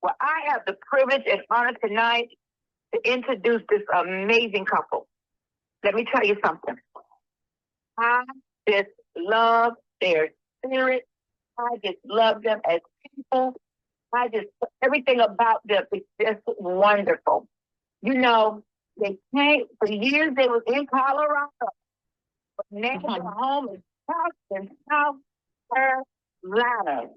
Well, I have the privilege and honor tonight to introduce this amazing couple. Let me tell you something. I just love their spirit. I just love them as people. Everything about them is just wonderful. You know, they came, for years they was in Colorado, but now they're home in South Carolina.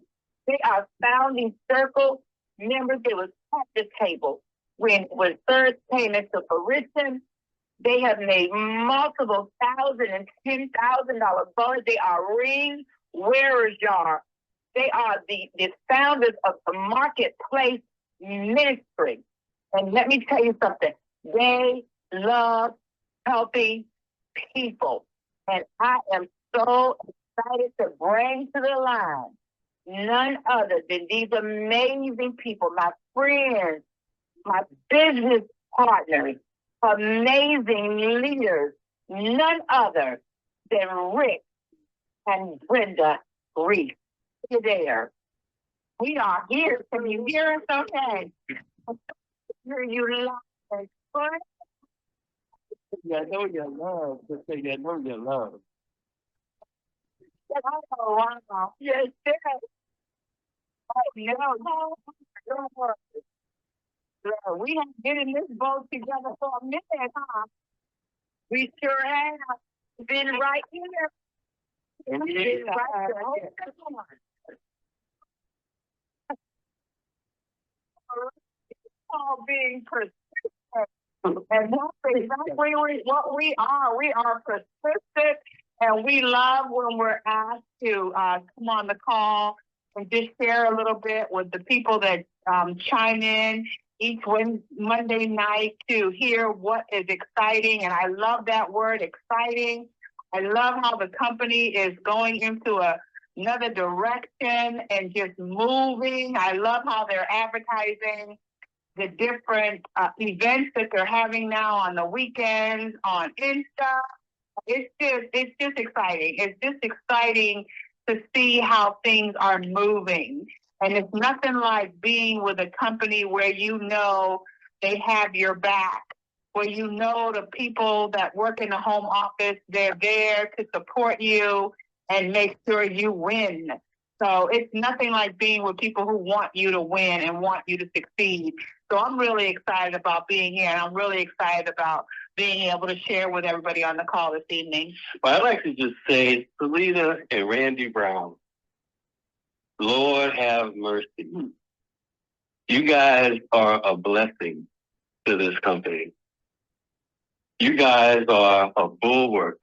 They are founding circle members. They was at the table when third came into fruition. They have made multiple $1,000 and $10,000 bonus. They are ring wearers, y'all. They are the founders of the Marketplace Ministry. And let me tell you something. They love helping people. And I am so excited to bring to the line none other than these amazing people, my friends, my business partners, amazing leaders, none other than Rick and Brenda Reese. You're there. We are here. Can you hear us okay? Hear you loud. I know your love. Just say I know your love. Oh, wow. Yes, yes. Oh, no. We have been in this boat together for a minute, huh? We sure have been right here. All being persistent. And that's exactly what we are. We are persistent, and we love when we're asked to come on the call and just share a little bit with the people that chime in each Monday night to hear what is exciting. And I love that word, exciting. I love how the company is going into another direction and just moving. I love how they're advertising the different events that they're having now on the weekends, on Insta. It's just exciting. It's just exciting to see how things are moving. And it's nothing like being with a company where you know they have your back, where you know the people that work in the home office, they're there to support you and make sure you win. So it's nothing like being with people who want you to win and want you to succeed. So I'm really excited about being here, and I'm really excited about being able to share with everybody on the call this evening. Well, I'd like to just say, Selena and Randy Brown, Lord have mercy. You guys are a blessing to this company. You guys are a bulwark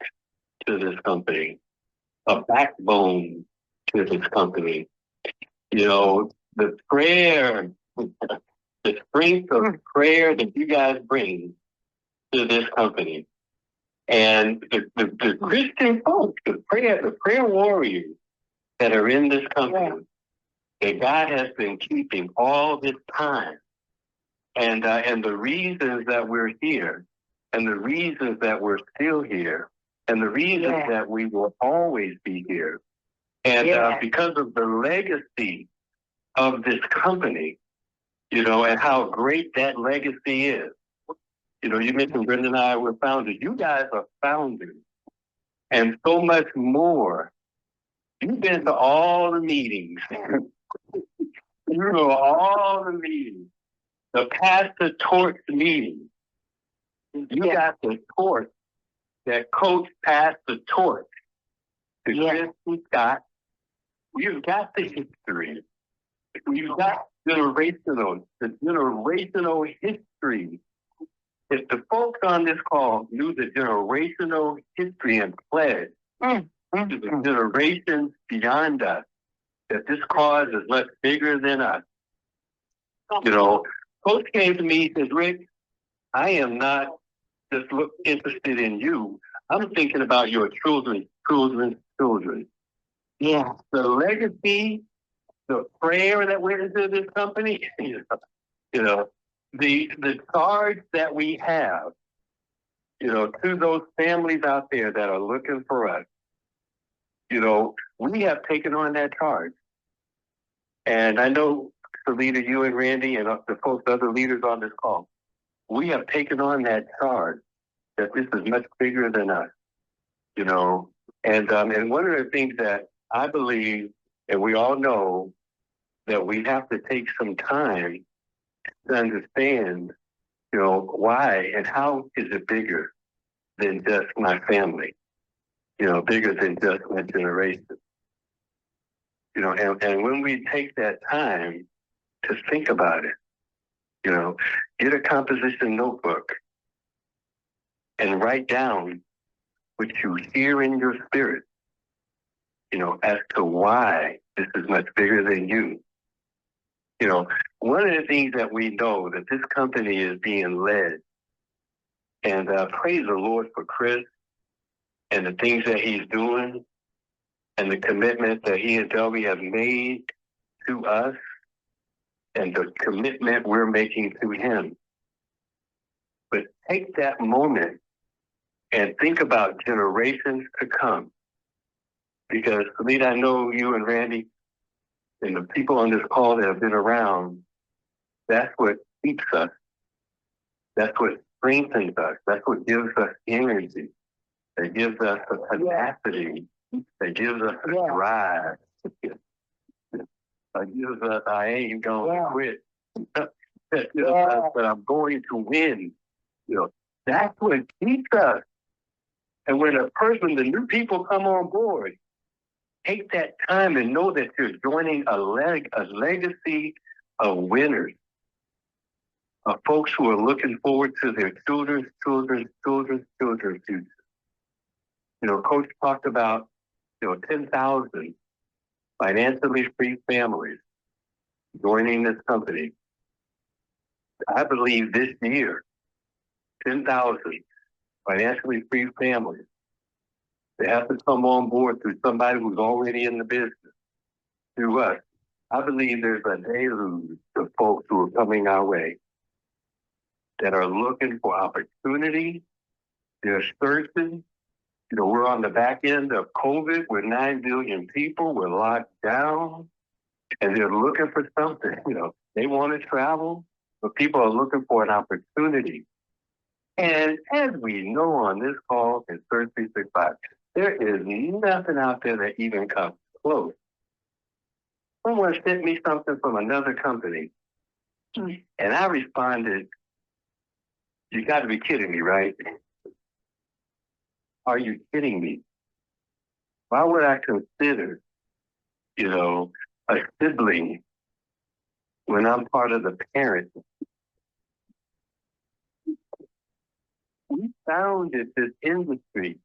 to this company, a backbone to this company. You know, the prayer, the strength of prayer that you guys bring to this company, and the Christian folks, the prayer warriors that are in this company, that God has been keeping all this time, and the reasons that we're here, and the reasons that we're still here, and the reasons that we will always be here, and because of the legacy of this company, you know, and how great that legacy is. You know, you mentioned Brenda and I were founders. You guys are founders, and so much more. You've been to all the meetings. You know, all the meetings. The Pastor Torch meeting. You got the torch that Coach passed the torch to Chris Scott. You've got the history. You've got the generational history. If the folks on this call knew the generational history and pledge to the generations beyond us, that this cause is much bigger than us. You know, Coach came to me and says, Rick, I am not just interested in you. I'm thinking about your children's children. Yeah. The legacy, the prayer that went into this company, you know, the charge that we have, you know, to those families out there that are looking for us, you know, we have taken on that charge. And I know Salita, you and Randy, and the folks, other leaders on this call, we have taken on that charge that this is much bigger than us, you know. And one of the things that I believe, and we all know, that we have to take some time to understand, you know, why and how is it bigger than just my family, you know, bigger than just my generation. You know, and when we take that time to think about it, you know, get a composition notebook and write down what you hear in your spirit, you know, as to why this is much bigger than you. You know, one of the things that we know that this company is being led, and praise the Lord for Chris and the things that he's doing and the commitment that he and Delby have made to us and the commitment we're making to him. But take that moment and think about generations to come. Because, Salita, I know you and Randy and the people on this call that have been around, that's what keeps us. That's what strengthens us. That's what gives us energy. That gives us a tenacity. That gives us a drive. That gives us, I ain't gonna quit. That gives us, but I'm going to win. You know, that's what keeps us. And when the new people come on board, take that time and know that you're joining a legacy of winners, of folks who are looking forward to their children's future. You know, Coach talked about, 10,000 financially free families joining this company. I believe this year, 10,000 financially free families, they have to come on board through somebody who's already in the business, through us. I believe there's a deluge of folks who are coming our way that are looking for opportunity. They're searching. We're on the back end of COVID. We're 9 billion people. We're locked down. And they're looking for something. They want to travel, but people are looking for an opportunity. And as we know on this call in Search 365, there is nothing out there that even comes close. Someone sent me something from another company, and I responded, "You got to be kidding me, right? Are you kidding me? Why would I consider, a sibling when I'm part of the parent?" We founded this industry,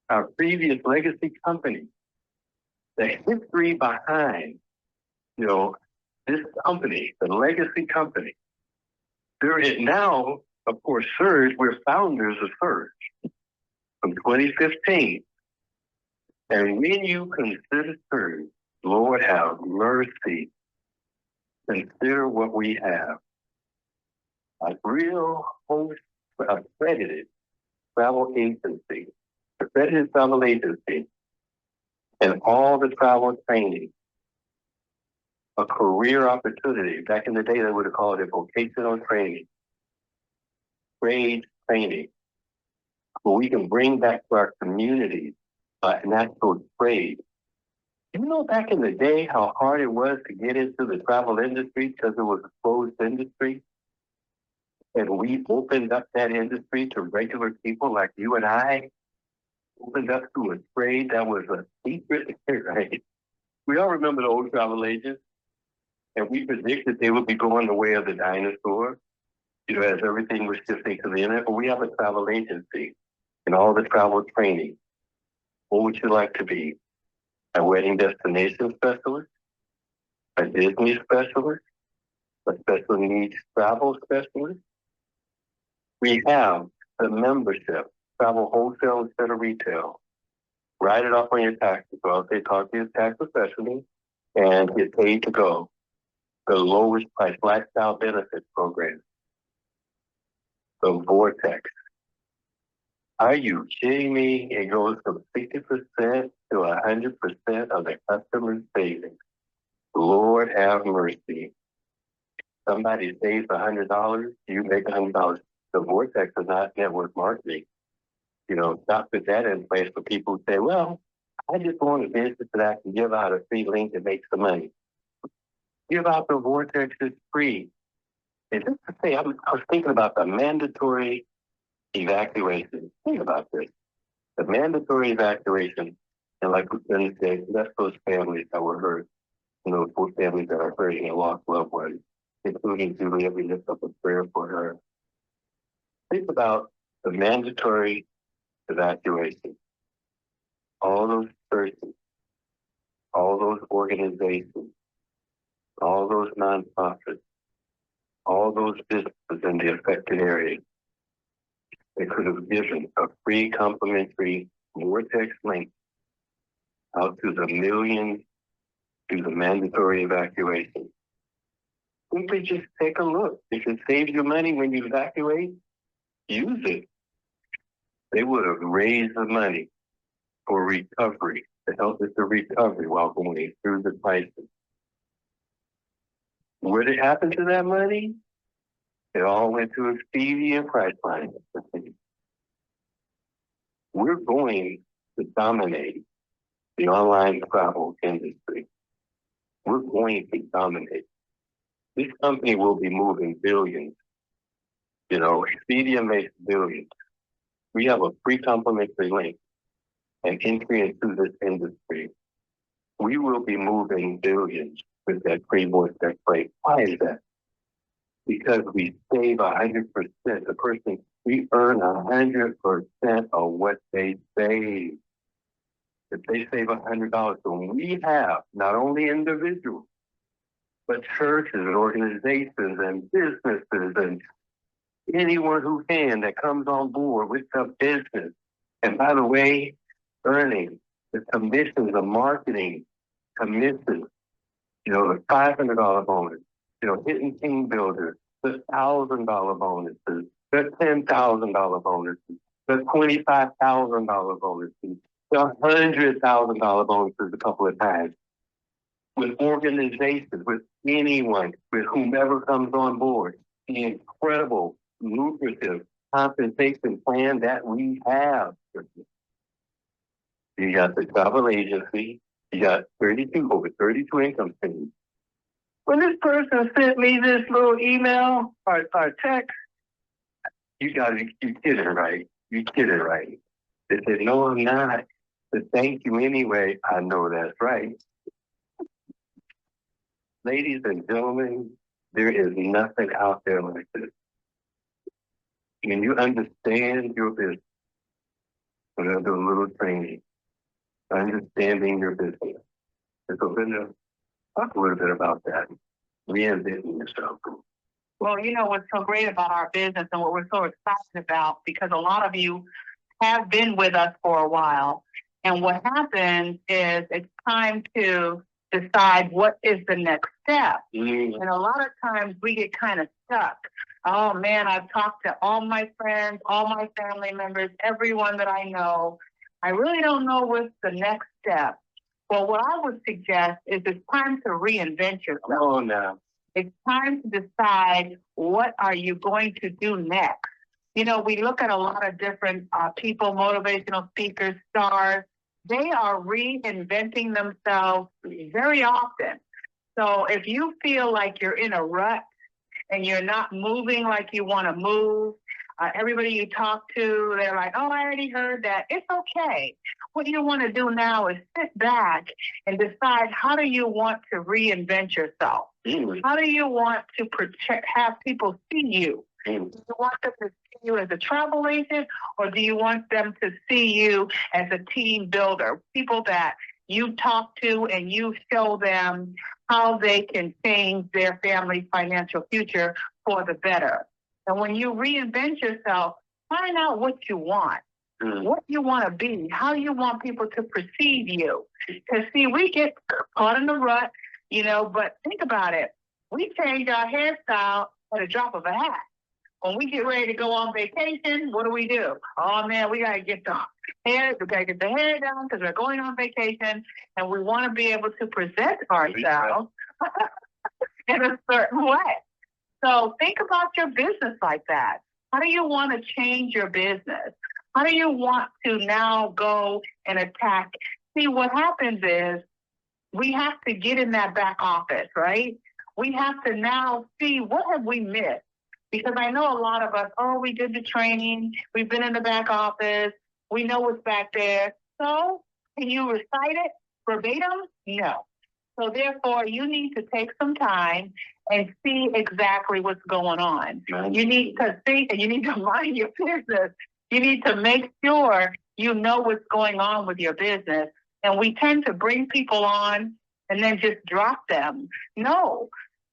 our previous legacy company, the history behind, this company, the legacy company. There is now, of course, Surge, we're founders of Surge from 2015. And when you consider Surge, Lord have mercy, consider what we have. A real host, accredited travel agency, and all the travel training, a career opportunity. Back in the day, they would have called it vocational training, trade training, where we can bring back to our communities natural trade. Back in the day, how hard it was to get into the travel industry because it was a closed industry? And we opened up that industry to regular people like you and I, opened up to a trade that was a secret, right? We all remember the old travel agents, and we predicted they would be going the way of the dinosaur, as everything was shifting to the internet. But we have a travel agency and all the travel training. What would you like to be? A wedding destination specialist? A Disney specialist? A special needs travel specialist? We have the membership, travel wholesale instead of retail. Write it off on your taxes. So I'll say talk to your tax professional and get paid to go. The lowest price lifestyle benefits program. The Vortex. Are you kidding me? It goes from 60% to 100% of the customer's savings. Lord have mercy. somebody saves $100, you make $100. The vortex is not network marketing. Stop put that in place for people who say, well, I just want a business that I can give out a free link that makes some money. Give out the vortex, it's free. And just to say, I was thinking about the mandatory evacuation. Think about this. The mandatory evacuation, and like Brenda said, that's those families that were hurt, those poor families that are hurting and lost loved ones, including Julia. We lift up a prayer for her. Think about the mandatory evacuation. All those persons, all those organizations, all those nonprofits, all those businesses in the affected areas, they could have given a free complimentary vortex link out to the millions through the mandatory evacuation. Simply just take a look. If it saves you money when you evacuate, use it. They would have raised the money for recovery, to help with the recovery while going through the crisis. What did happen to that money? It all went to Expedia and Priceline. We're going to dominate the online travel industry. We're going to dominate. This company will be moving billions. Expedia makes billions. We have a free complimentary link and entry into this industry. We will be moving billions with that free vortex rate. Why is that? Because we save 100%. The person, we earn 100% of what they save. If they save $100, so we have not only individuals, but churches and organizations and businesses and anyone who can that comes on board with the business. And by the way, earning the commissions, the marketing commissions, the $500 bonus, hitting team builders, the $1,000 bonuses, the $10,000 bonuses, the $25,000 bonuses, the $100,000 bonuses a couple of times. With organizations, with anyone, with whomever comes on board, the incredible, lucrative compensation plan that we have. You got the travel agency, you got over 32 income streams. When this person sent me this little email or text, you kidding, right? You kidding, right? They said, no, I'm not. But thank you anyway. I know that's right. Ladies and gentlemen, there is nothing out there like this. When you understand your business, I'm going to do a little training, understanding your business. And so, Brenda, talk a little bit about that, reinventing yourself. Well, what's so great about our business and what we're so excited about, because a lot of you have been with us for a while. And what happens is it's time to decide what is the next step. And a lot of times we get kind of stuck. Oh man, I've talked to all my friends, all my family members, everyone that I know. I really don't know what's the next step. Well, what I would suggest is it's time to reinvent yourself. Oh, no. It's time to decide what are you going to do next. We look at a lot of different people, motivational speakers, stars. They are reinventing themselves very often. So if you feel like you're in a rut and you're not moving like you want to move, everybody you talk to, they're like, oh, I already heard that. It's okay. What you want to do now is sit back and decide, how do you want to reinvent yourself? How do you want to have people see you? Do you want them to see you as a travel agent, or do you want them to see you as a team builder? People that you talk to and you show them how they can change their family's financial future for the better. And when you reinvent yourself, find out what you want, what you want to be, how you want people to perceive you. Because, see, we get caught in the rut, but think about it. We change our hairstyle at a drop of a hat. When we get ready to go on vacation, what do? Oh, man, we got to get the hair. We got to get the hair down because we're going on vacation, and we want to be able to present ourselves in a certain way. So think about your business like that. How do you want to change your business? How do you want to now go and attack? See, what happens is we have to get in that back office, right? We have to now see what have we missed. Because I know a lot of us, oh, we did the training, we've been in the back office, we know what's back there. So can you recite it verbatim? No. So therefore, you need to take some time and see exactly what's going on. You need to think and you need to mind your business. You need to make sure you know what's going on with your business. And we tend to bring people on and then just drop them. No,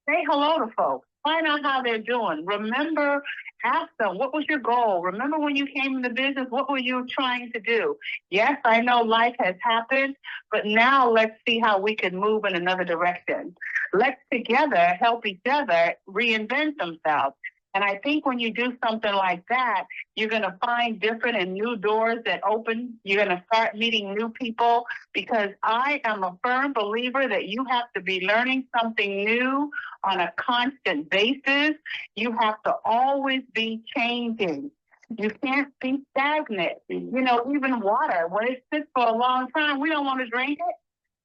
say hello to folks. Find out how they're doing. Remember, ask them, what was your goal? Remember when you came into business, what were you trying to do? Yes, I know life has happened, but now let's see how we can move in another direction. Let's together help each other reinvent themselves. And I think when you do something like that, you're going to find different and new doors that open. You're going to start meeting new people, because I am a firm believer that you have to be learning something new on a constant basis. You have to always be changing. You can't be stagnant. You know, even water, when it sits for a long time, we don't want to drink it.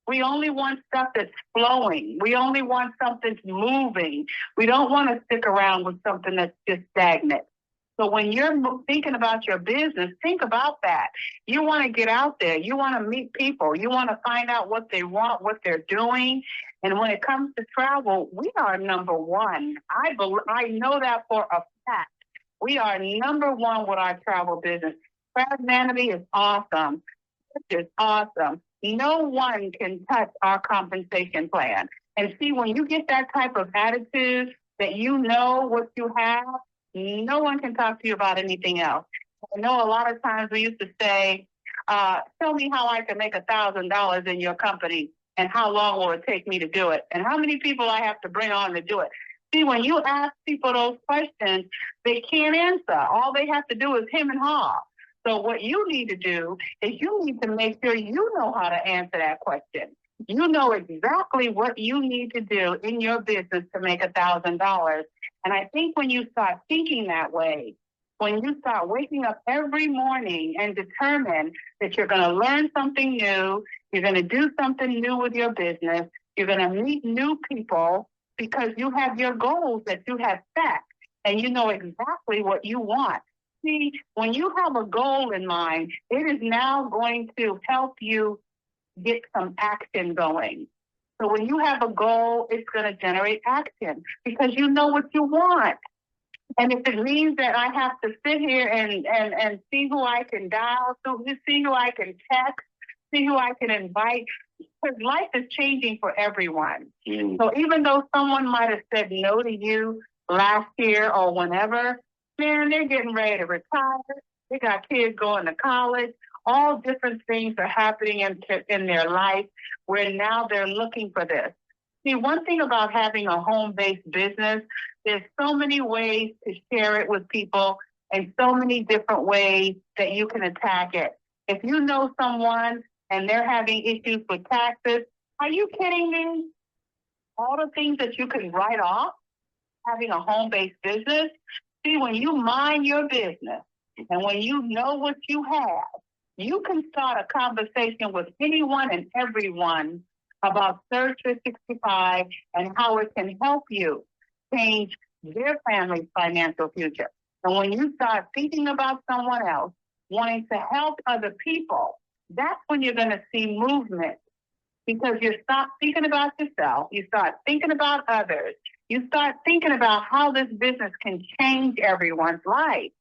We only want stuff that's flowing. We only want something that's moving. We don't want to stick around with something that's just stagnant. So when you're thinking about your business, think about that. You want to get out there. You want to meet people. You want to find out what they want, what they're doing. And when it comes to travel, we are number one. I know that for a fact. We are number one with our travel business. Craftsmanity is awesome. It's awesome. No one can touch our compensation plan. And see, when you get that type of attitude that you know what you have, no one can talk to you about anything else. I know a lot of times we used to say, tell me how I can make $1,000 in your company and how long will it take me to do it and how many people I have to bring on to do it. See, when you ask people those questions, they can't answer. All they have to do is hem and haw. So what you need to do is you need to make sure you know how to answer that question. You know exactly what you need to do in your business to make $1,000. And I think when you start thinking that way, when you start waking up every morning and determine that you're going to learn something new, you're going to do something new with your business, you're going to meet new people because you have your goals that you have set and you know exactly what you want. See, when you have a goal in mind, it is now going to help you get some action going. So when you have a goal, it's going to generate action because you know what you want. And if it means that I have to sit here and see who I can dial, see who I can text, see who I can invite, because life is changing for everyone. So even though someone might have said no to you last year or whenever, man, they're getting ready to retire. They got kids going to college. All different things are happening in their life where now they're looking for this. See, one thing about having a home-based business, there's so many ways to share it with people and so many different ways that you can attack it. If you know someone and they're having issues with taxes, are you kidding me? All the things that you can write off having a home-based business. See, when you mind your business and when you know what you have, you can start a conversation with anyone and everyone about Surge 365 and how it can help you change their family's financial future. And when you start thinking about someone else, wanting to help other people, that's when you're going to see movement, because you stop thinking about yourself, you start thinking about others, you start thinking about how this business can change everyone's life.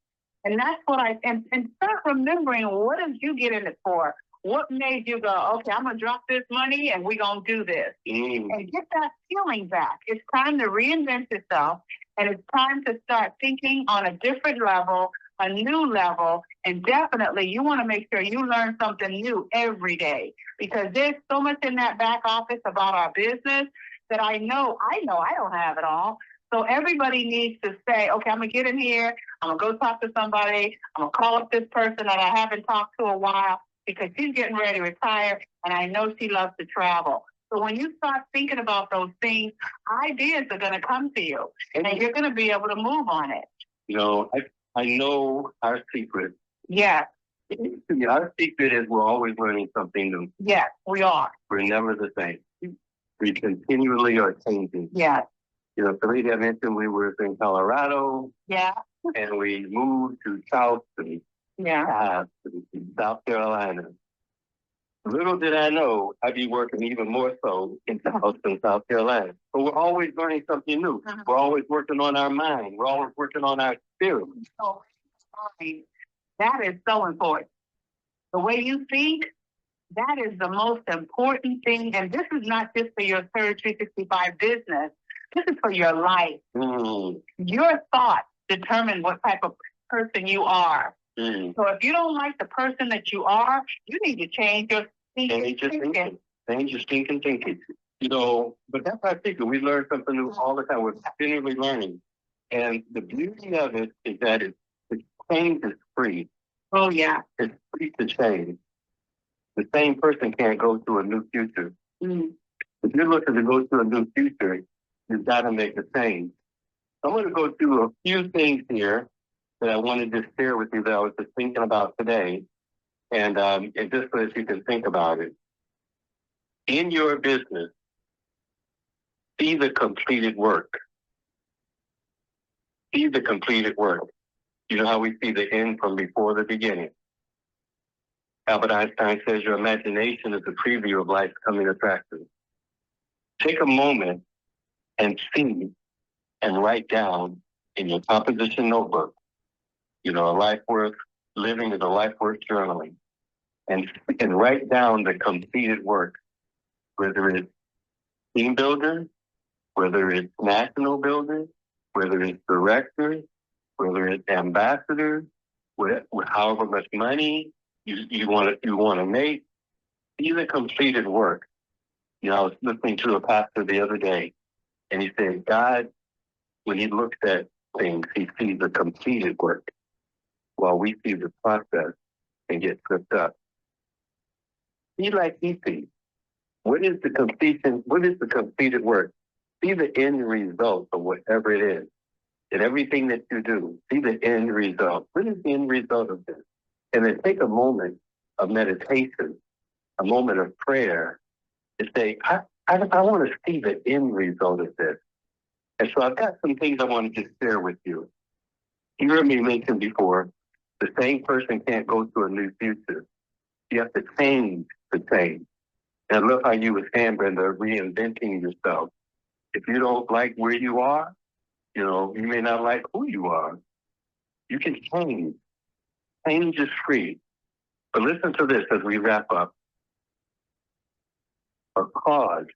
And that's what and start remembering, what did you get in it for? What made you go, okay, I'm going to drop this money and we're going to do this. And get that feeling back. It's time to reinvent yourself, and it's time to start thinking on a different level, a new level, and definitely you want to make sure you learn something new every day, because there's so much in that back office about our business that I know I don't have it all. So everybody needs to say, okay, I'm going to get in here, I'm going to go talk to somebody, I'm going to call up this person that I haven't talked to a while, because she's getting ready to retire, and I know she loves to travel. So when you start thinking about those things, ideas are going to come to you, and you're going to be able to move on it. You know, I know our secret. Yeah. Our secret is we're always learning something new. Yes, we are. We're never the same. We continually are changing. Yeah. You know, Sarita mentioned we were in Colorado. Yeah. And we moved to Charleston. Yeah. South Carolina. Little did I know I'd be working even more so in Charleston, South Carolina. But we're always learning something new. We're always working on our mind. We're always working on our spirit. So, that is so important. The way you think, that is the most important thing. And this is not just for your Third 365 business. This is for your life. Your thoughts determine what type of person you are. So if you don't like the person that you are, you need to change your thinking. Change your thinking. You know, but that's our secret. We learn something new all the time. We're continually learning. And the beauty of it is that the change is free. Oh, yeah. It's free to change. The same person can't go to a new future. If you're looking to go to a new future, you've got to make a change. I'm going to go through a few things here that I wanted to share with you that I was just thinking about today. And just so that you can think about it. In your business, see the completed work. See the completed work. You know how we see the end from before the beginning. Albert Einstein says your imagination is a preview of life's coming attractions. Take a moment and see and write down in your composition notebook, you know, a life worth living is a life worth journaling. And write down the completed work, whether it's team builders, whether it's national builders, whether it's directors, whether it's ambassadors, however much money you want to make. See the completed work. You know, I was listening to a pastor the other day, and he said, God, when he looks at things, he sees the completed work, while we see the process and get tripped up. Be like he sees. What is the completion? What is the completed work? See the end result of whatever it is. In everything that you do, see the end result. What is the end result of this? And then take a moment of meditation, a moment of prayer, to say, I want to see the end result of this. And so I've got some things I want to just share with you. You heard me mention before, the same person can't go to a new future. You have to change the change. And I love how you were saying, Brenda, reinventing yourself. If you don't like where you are, you know, you may not like who you are. You can change. Change is free. But listen to this as we wrap up. A cause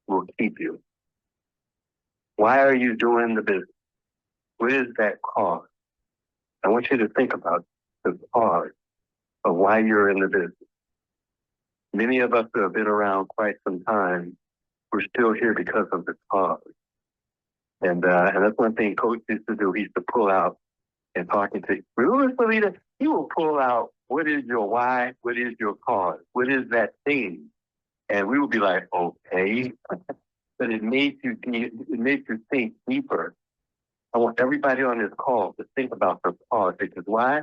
will keep you. Why are you doing the business? What is that cause? I want you to think about the cause of why you're in the business. Many of us who have been around quite some time, we're still here because of the cause. And that's one thing Coach used to do. He used to pull out and talking to, remember, Sarita, he will pull out, what is your why? What is your cause? What is that thing? And we would be like, okay. But it made you think deeper. I want everybody on this call to think about the cause, because why?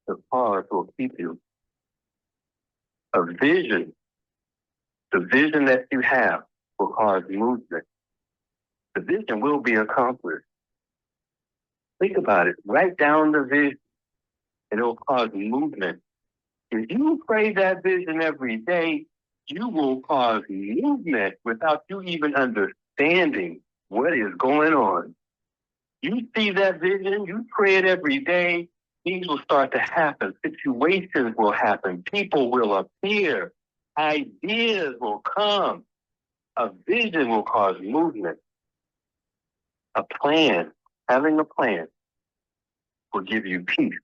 The cause will keep you. A vision, the vision that you have will cause movement. The vision will be accomplished. Think about it. Write down the vision, and it will cause movement. If you pray that vision every day, you will cause movement without you even understanding what is going on. You see that vision, you pray it every day, things will start to happen. Situations will happen. People will appear. Ideas will come. A vision will cause movement. A plan, having a plan, will give you peace.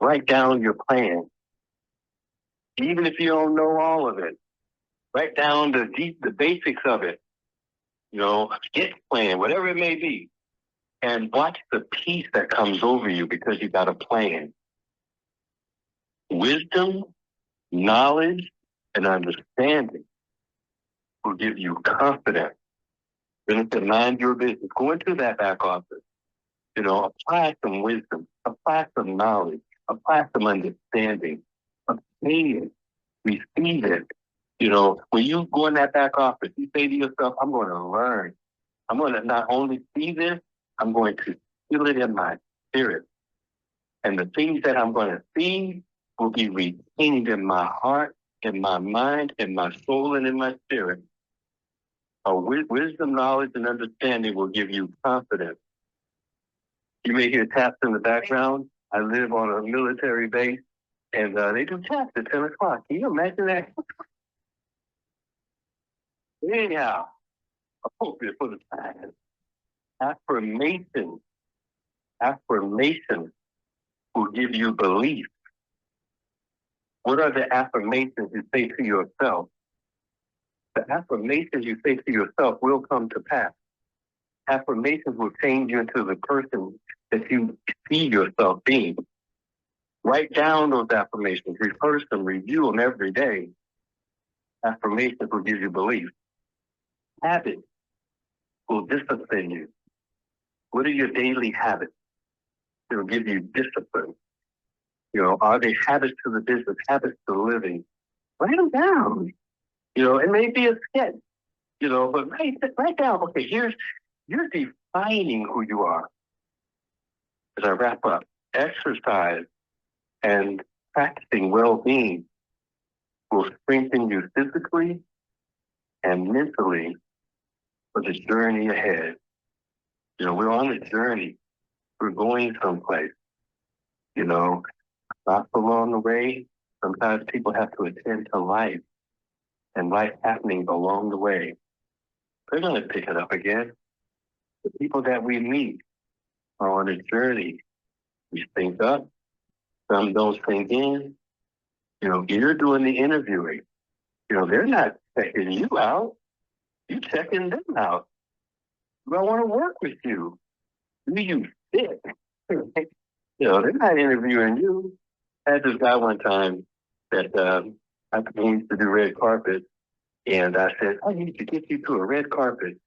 Write down your plan. Even if you don't know all of it, write down the basics of it. You know, get plan, whatever it may be. And watch the peace that comes over you because you got a plan. Wisdom Knowledge and understanding will give you confidence. Brenda said, mind your business. Go into that back office. Apply some wisdom, apply some knowledge, apply some understanding, obtain it, receive it. When you go in that back office, you say to yourself, I'm going to learn. I'm going to not only see this, I'm going to feel it in my spirit. And the things that I'm going to see will be retained in my heart, in my mind, in my soul, and in my spirit. Wisdom, knowledge, and understanding will give you confidence. You may hear taps in the background. I live on a military base, and they do taps at 10 o'clock. Can you imagine that? Anyhow, appropriate for the time. Affirmation will give you belief. What are the affirmations you say to yourself? The affirmations you say to yourself will come to pass. Affirmations will change you into the person that you see yourself being. Write down those affirmations, rehearse them, review them every day. Affirmations will give you belief. Habits will discipline you. What are your daily habits? It will give you discipline. Are they habits to the business, habits to living? Write them down. It may be a sketch, but write down, okay, you're defining who you are. As I wrap up, exercise and practicing well-being will strengthen you physically and mentally for the journey ahead. We're on a journey. We're going someplace. Stops along the way. Sometimes people have to attend to life and life happening along the way. They're going to pick it up again. The people that we meet are on a journey. We sync up. Some don't sync in. You're doing the interviewing. They're not checking you out. You're checking them out. Do I want to work with you? Do you fit? They're not interviewing you. I had this guy one time that I used to do red carpet, and I said, I need to get you to a red carpet.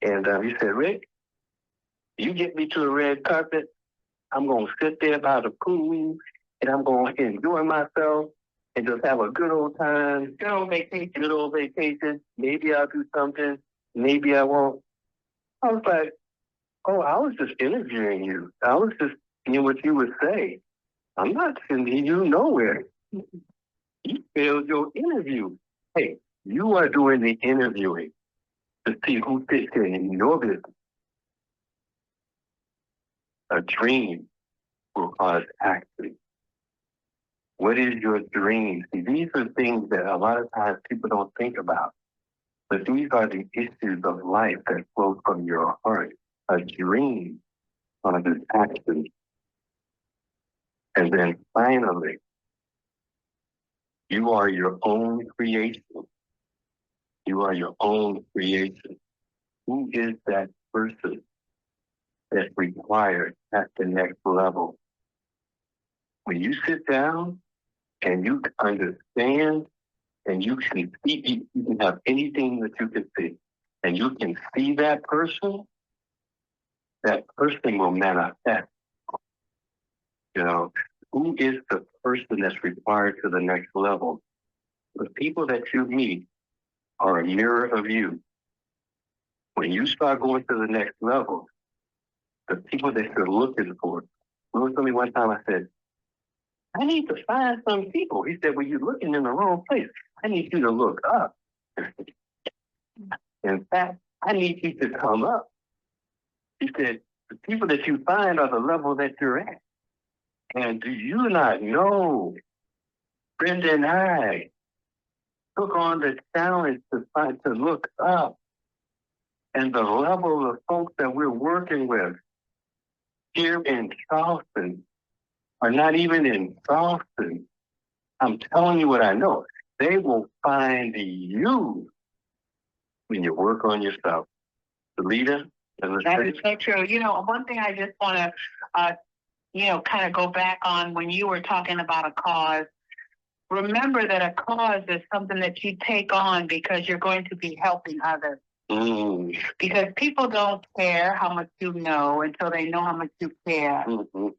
And he said, Rick, you get me to a red carpet, I'm going to sit there by the pool, and I'm going to enjoy myself and just have a good old time, good old vacation. Maybe I'll do something, maybe I won't. I was like, oh, I was just interviewing you. I was just seeing what you would say. I'm not sending you nowhere. You failed your interview. Hey, you are doing the interviewing to see who fits in your business. A dream will cause action. What is your dream? See, these are things that a lot of times people don't think about. But these are the issues of life that flow from your heart. A dream causes action. And then finally, you are your own creation. You are your own creation. Who is that person that's required at the next level? When you sit down and you understand and you can see, you can have anything that you can see, and you can see that person will manifest. Who is the person that's required to the next level? The people that you meet are a mirror of you. When you start going to the next level, the people that you're looking for. Someone told me one time, I said, I need to find some people. He said, well, you're looking in the wrong place. I need you to look up. In fact, I need you to come up. He said, the people that you find are the level that you're at. And do you not know, Brenda and I took on the challenge to look up. And the level of folks that we're working with here in Charleston are not even in Charleston. I'm telling you what I know. They will find you when you work on yourself. The leader. That is so true. One thing I just want to, kind of go back on when you were talking about a cause. remember that a cause is something that you take on because you're going to be helping others. Because people don't care how much you know until they know how much you care.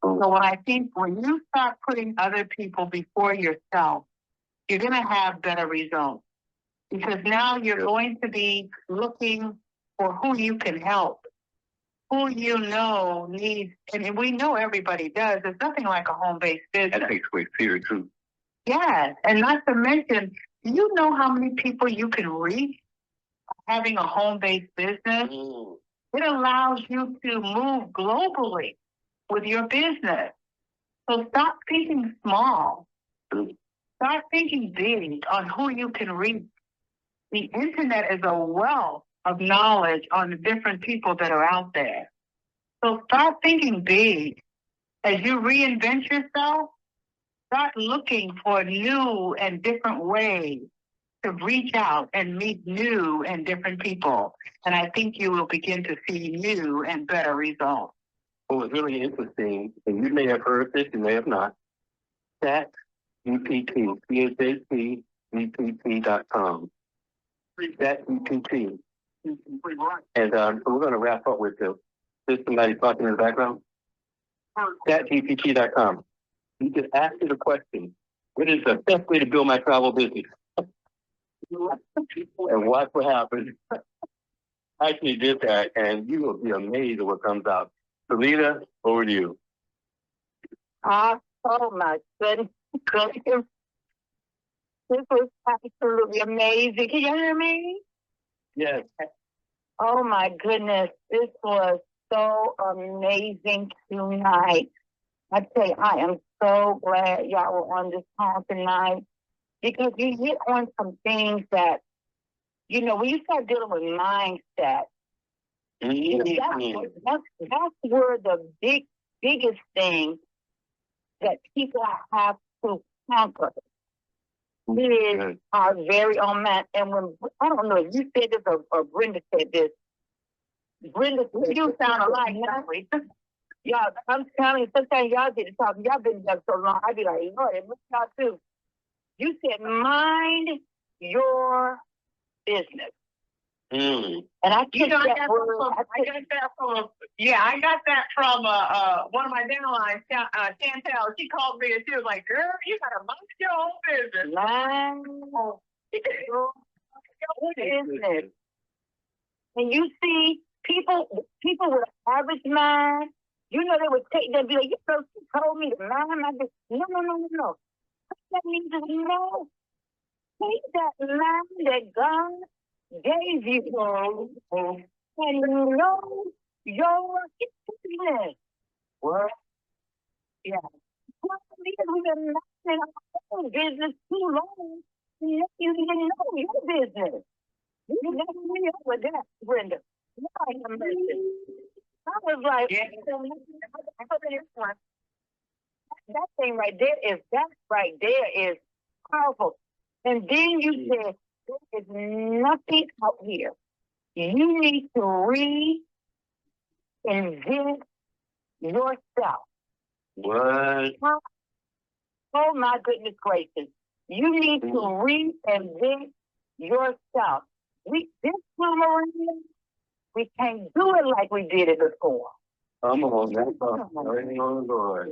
So I think when you start putting other people before yourself, you're going to have better results. Because now you're going to be looking for who you can help, who you know needs, and we know everybody does. There's nothing like a home-based business. That takes away fear too. Yes, and not to mention, do you know how many people you can reach having a home-based business? It allows you to move globally with your business. So stop thinking small. Start thinking big on who you can reach. The internet is a wealth of knowledge on the different people that are out there. So start thinking big. As you reinvent yourself, start looking for new and different ways to reach out and meet new and different people. And I think you will begin to see new and better results. What was really interesting, and you may have heard this, you may have not, Chat GPT, ChatGPT.com. Chat GPT. And so we're going to wrap up with this. There's somebody talking in the background. ChatGPT.com. You can ask it a question. What is the best way to build my travel business? And watch what happens. I actually did that, and you will be amazed at what comes out. Salida, over to you. Oh my goodness. This was absolutely amazing. Can you hear me? Yes. Oh my goodness. This was so amazing tonight. I tell you, I am so glad y'all were on this call tonight because you hit on some things that, you know, when you start dealing with mindset, that's where the biggest thing that people have to conquer is our very own mind. And when, I don't know if you said this or Brenda said this, Brenda, you sound alike, y'all, I'm telling you, sometimes y'all get to talking, y'all been together so long, I be like, Lord, and look y'all too. You said, mind your business. And I took that word. I got that from one of my downlines, Chantel. She called me and she was like, "Girl, you gotta mind your own business." Mind your business. And you see, people with an average mind, you know, they would take that, be like, "You know, she told me to mind my business." No. That means is no. Take that mind that God gave you and know your business. What? Yeah. Well, because we've been in our own business too long, you didn't know your business. You never knew with that, Brenda. I was like, that thing right there is powerful. And then you said, there is nothing out here. You need to reinvent yourself. What? Oh my goodness gracious. You need to reinvent yourself. This time around, we can't do it like we did it before. Come on, that's already on the board.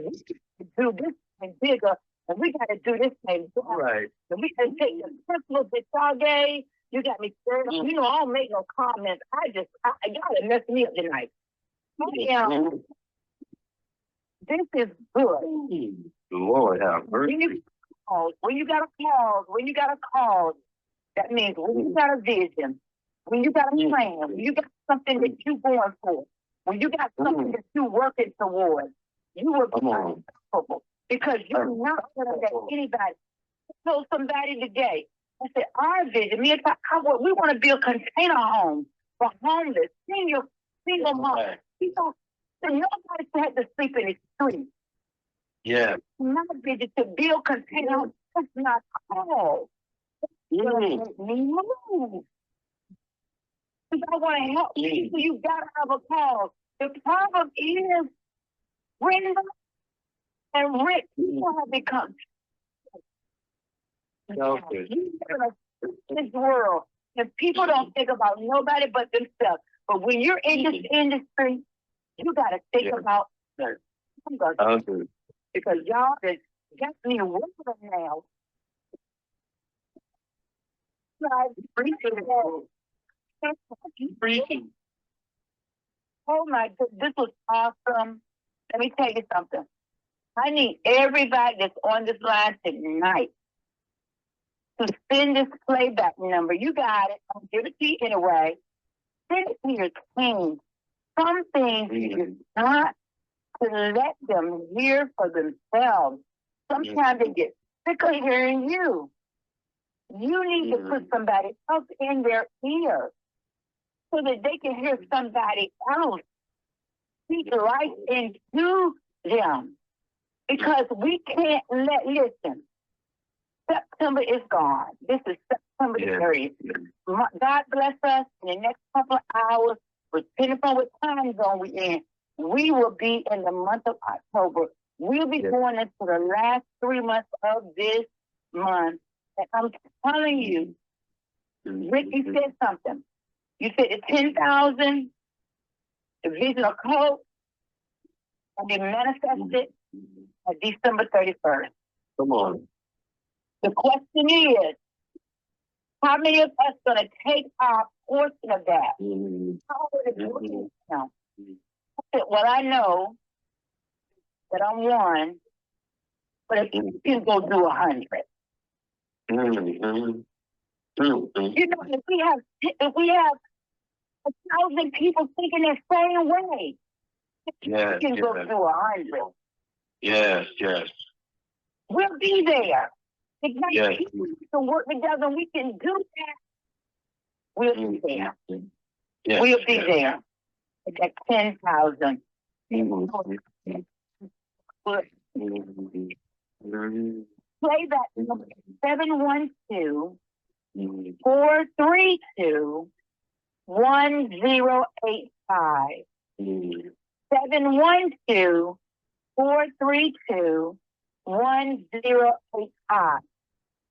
Do this thing bigger, and we got to do this thing bigger. Right. And we can take the principles that y'all gave. You got me stirred up. You know, I don't make no comments. Y'all done messed me up tonight. This is good. Lord have mercy. When you got a cause, that means when you got a vision, when you got a plan, when you got something that you're going for, when you got something that you're working towards, you will be unstoppable because you're not going to let anybody. I told somebody today, I said, our vision, me and we want to build container homes for homeless, single mothers. People, nobody should have to sleep in the street. Yeah. My vision to build container homes, that's not all. Because I want to help people. You got to have a cause. The problem is, Brenda and Rick, people have become. Selfish. This world, and people don't think about nobody but themselves. But when you're in this industry, you got to think about others. Because y'all is definitely women now. Preaching. Oh my goodness, this was awesome. Let me tell you something. I need everybody that's on this line tonight to send this playback number. You got it. I'll give it to you anyway. Send it to your team. Some things you not to let them hear for themselves. Sometimes they get sick of hearing you. You need to put somebody else in their ear so that they can hear somebody else speak life into them. Because we can't listen. September is gone. This is September the 30th. God bless us. In the next couple of hours, depending on what time zone we're in, we will be in the month of October. We'll be going into the last 3 months of this month. And I'm telling you, Rick, you said something. You said the 10,000, the vision of hope, and they manifested on December 31st. Come on. The question is, how many of us going to take our portion of that? How would it do now? I said, well, I know that I'm one, but if you can go do 100. You know, if we have 1,000 people thinking the same way, you can go do 100. Yes. We'll be there. If people can work together, we can do that. We'll be there. We'll be there. At 10,000. Play that number 712-432-1085. 712-432-1085.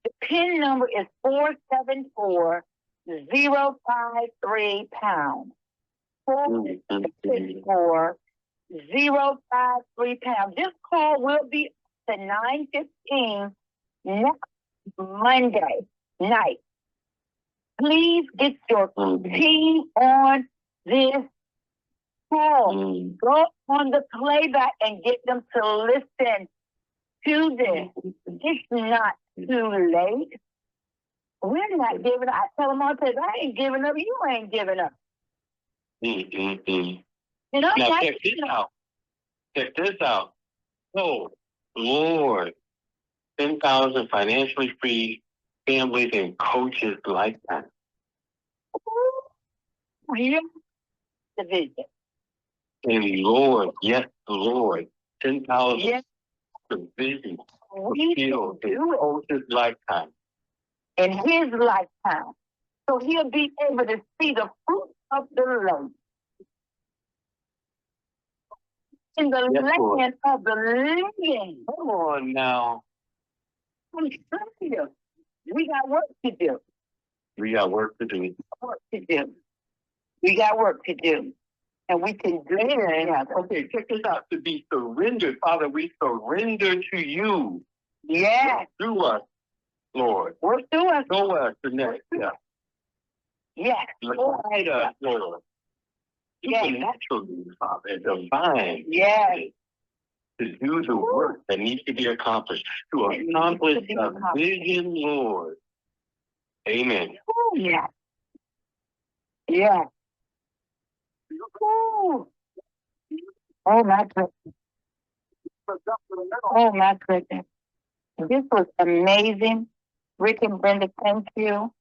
The PIN number is 474-053 pound. 474-053 pound. This call will be at 9:15 next Monday night. Please get your team on this call. Go on the playback and get them to listen to this. It's not too late. We're not giving up. I tell them all the time, I ain't giving up. You ain't giving up. You know, now check this out. Check this out. Oh, Lord. 10,000 financially free families and coaches lifetime. Yeah. The vision. And Lord, yes, Lord. 10,000 provisions. We can do it. Coach's lifetime. In his lifetime. So he'll be able to see the fruit of the land. In the land of the living. Come on now. I'm telling you, we got work to do. We got work to do. We got work to do. And we can do it. Okay, check this out. To be surrendered, Father, we surrender to you. Yes. Work through us, Lord. Work through us. Show us the next step. Yes. Guide us, Lord. Supernaturally, Father, divine. Yes. To do the work that needs to be accomplished. To accomplish the vision, Lord. Amen. Yeah. Yeah. Oh my goodness. Oh my goodness. This was amazing. Rick and Brenda, thank you.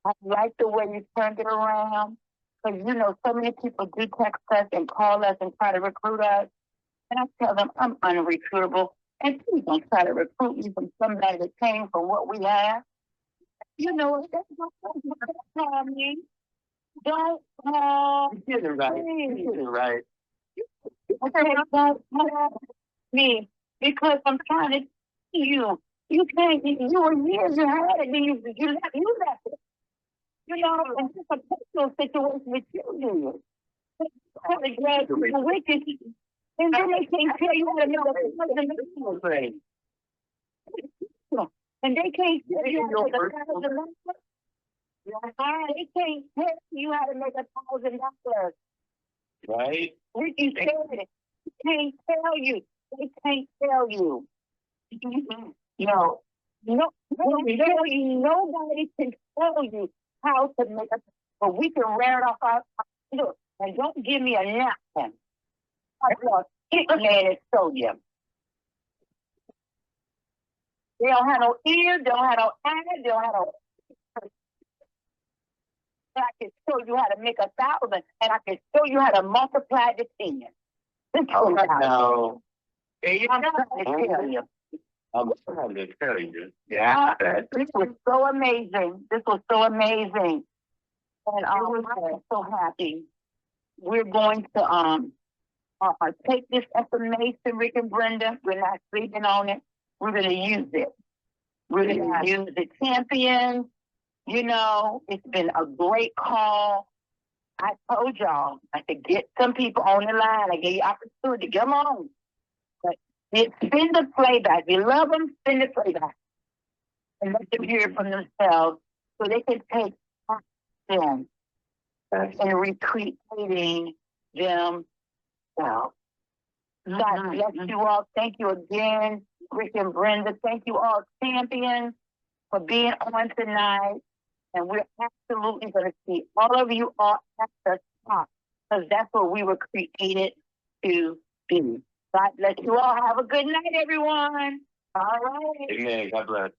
I like the way you turned it around. Because, you know, so many people do text us and call us and try to recruit us. And I tell them I'm unrecruitable. And please don't try to recruit me from somebody that came from what we have. You know, that's what call me. Don't call You did it right. You did it right. Okay, don't call me because I'm trying to tell you You can't, you were years you had it, then you left it. You know, and it's a personal situation with you. Kind of glad people with you. And then they can't tell you how to know the grade. And they can't tell you how to make $1,000. They can't tell you how to make $1,000. Right? Ricky said it. They can't tell you. They can't tell you. No, nobody can tell you how to make a. But we can wear it off our look. And don't give me a napkin. I love it, man. It's sodium. They don't have no ears. They don't have no eyes. They don't have no. I can show you how to make 1,000, and I can show you how to multiply the 10. No. I'm trying to tell you. I'm trying to tell you. Yeah, this was so amazing. This was so amazing, and I'm so happy. We're going to take this information, Rick and Brenda. We're not sleeping on it. We're going to use it. We're going to use the champions. You know, it's been a great call. I told y'all I could get some people on the line. I gave you opportunity to get them on. But spin the playback. You love them, spin the playback. And let them hear it from themselves so they can take action in recreating themselves. God bless you all. Thank you again, Rick and Brenda. Thank you all, champions, for being on tonight. And we're absolutely going to see all of you all at the top, because that's what we were created to be. God bless you all. Have a good night, everyone. All right. Amen. God bless.